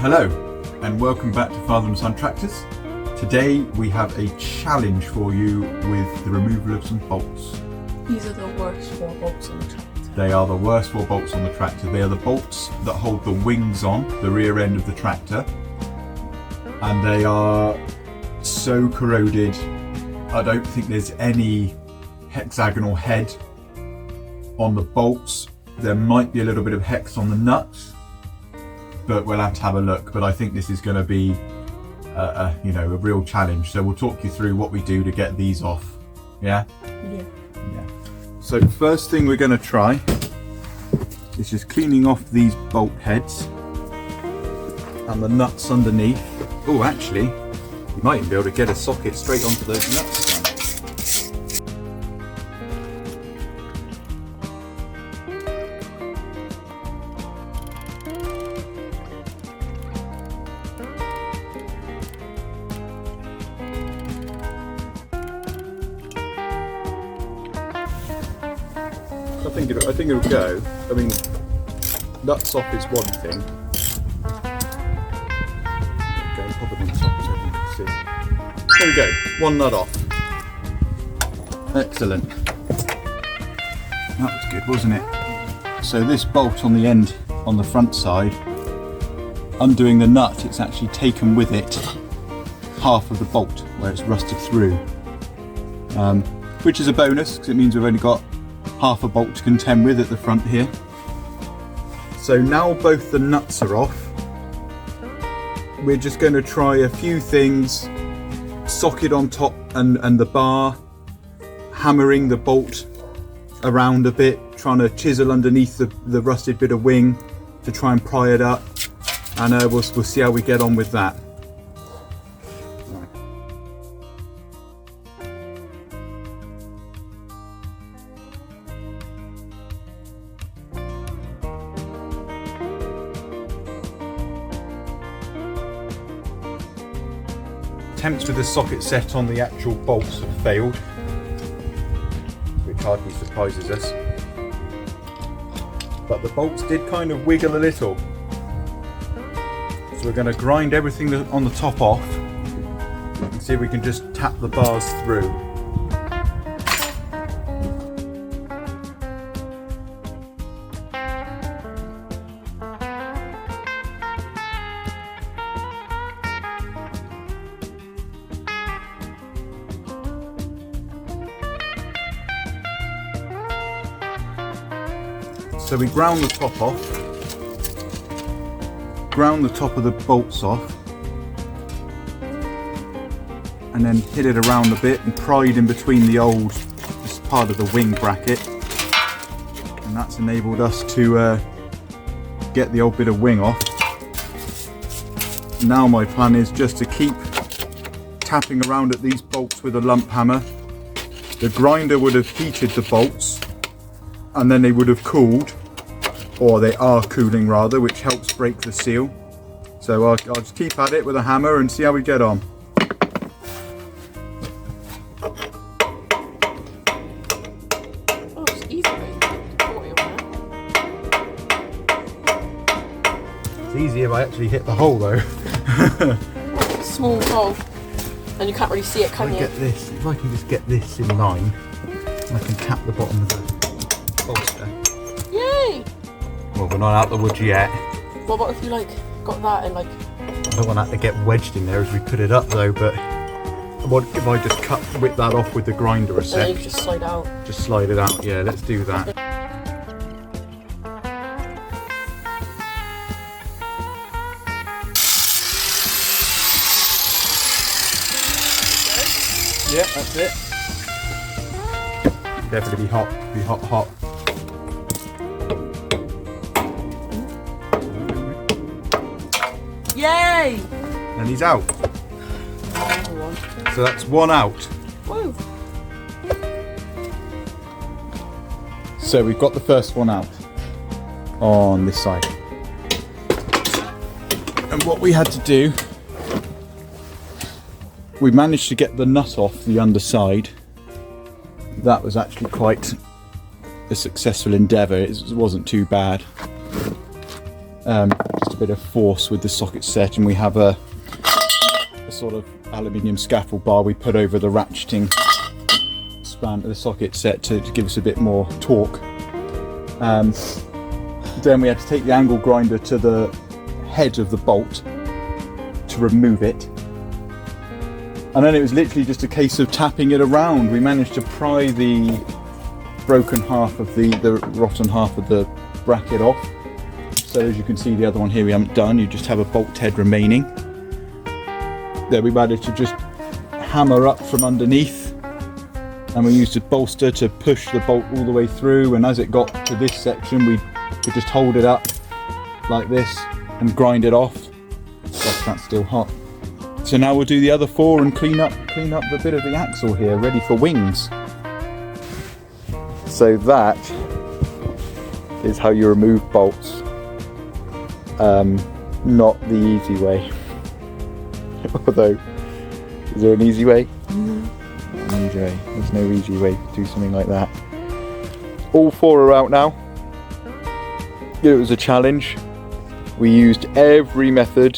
Hello and welcome back to Father and Son Tractors. Today we have a challenge for you with the removal of some bolts. These are the worst 4 bolts on the tractor. They are the worst 4 bolts on the tractor. They are the bolts that hold the wings on, the rear end of the tractor. And they are so corroded, I don't think there's any hexagonal head on the bolts. There might be a little bit of hex on the nuts, but we'll have to have a look. But I think this is going to be a real challenge. So we'll talk you through what we do to get these off. Yeah? Yeah. So first thing we're going to try is just cleaning off these bolt heads and the nuts underneath. Oh, actually, you might even be able to get a socket straight onto those nuts. I think it'll go. I mean, nuts off is one thing. Go pop it on top so you can see. There we go. 1 nut off. Excellent. That was good, wasn't it? So this bolt on the end, on the front side, undoing the nut, it's actually taken with it half of the bolt where it's rusted through, which is a bonus because it means we've only got half a bolt to contend with at the front here. So now both the nuts are off, we're just going to try a few things: socket on top and the bar, hammering the bolt around a bit, trying to chisel underneath the rusted bit of wing to try and pry it up, and we'll see how we get on with that. Attempts with the socket set on the actual bolts have failed, which hardly surprises us. But the bolts did kind of wiggle a little. So we're going to grind everything on the top off and see if we can just tap the bars through. So we ground the top off, ground the top of the bolts off, and then hit it around a bit and pried in between the old, this part of the wing bracket, and that's enabled us to get the old bit of wing off. Now my plan is just to keep tapping around at these bolts with a lump hammer. The grinder would have heated the bolts and then they would have cooled, or they are cooling rather, which helps break the seal. So I'll just keep at it with a hammer and see how we get on. Oh, it's easy, mate. It's easy if I actually hit the hole though. Small hole, and you can't really see it, can you? If I can just get this in line, I can tap the bottom of the bolster. Yay! Well, we're not out the wood yet. What about if you got that and I don't want that to get wedged in there as we put it up though, but what if I just whip that off with the grinder a sec? then you can just slide out. Just slide it out, yeah, let's do that. Yeah, that's it. Definitely be hot, hot. Yay! And he's out. So that's 1 out. Woo! So we've got the first one out on this side. And what we had to do, we managed to get the nut off the underside. That was actually quite a successful endeavour. It wasn't too bad. Just just a bit of force with the socket set, and we have a sort of aluminium scaffold bar we put over the ratcheting span of the socket set to give us a bit more torque. Then we had to take the angle grinder to the head of the bolt to remove it, and then it was literally just a case of tapping it around. We managed to pry the broken half of the rotten half of the bracket off. So as you can see, the other one here we haven't done, you just have a bolt head remaining. There we managed to just hammer up from underneath, and we used a bolster to push the bolt all the way through, and as it got to this section we could just hold it up like this and grind it off. That's still hot. So now we'll do the other 4 and clean up the bit of the axle here, ready for wings. So that is how you remove bolts. Not the easy way. Although, is there an easy way? An easy way. There's no easy way to do something like that. All 4 are out now. It was a challenge. We used every method.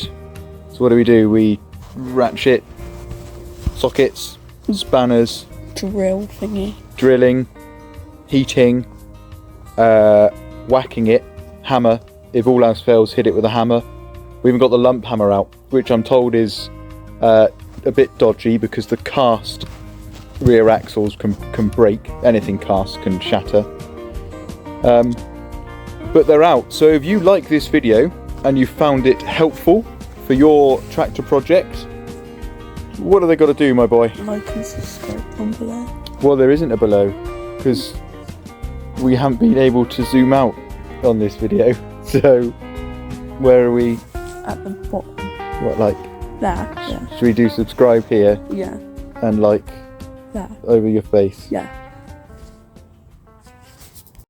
So what do? We ratchet, sockets, spanners, Drill thingy. drilling, heating, whacking it, hammer. If all else fails, hit it with a hammer. We even got the lump hammer out, which I'm told is a bit dodgy because the cast rear axles can break. Anything cast can shatter. But they're out. So if you like this video and you found it helpful for your tractor project, what have they got to do, my boy? Like and subscribe down below. Well, there isn't a below because we haven't been able to zoom out on this video. So where are we? At the bottom. What, like? There. Yeah. Should we do subscribe here Yeah. and like There. over your face? Yeah.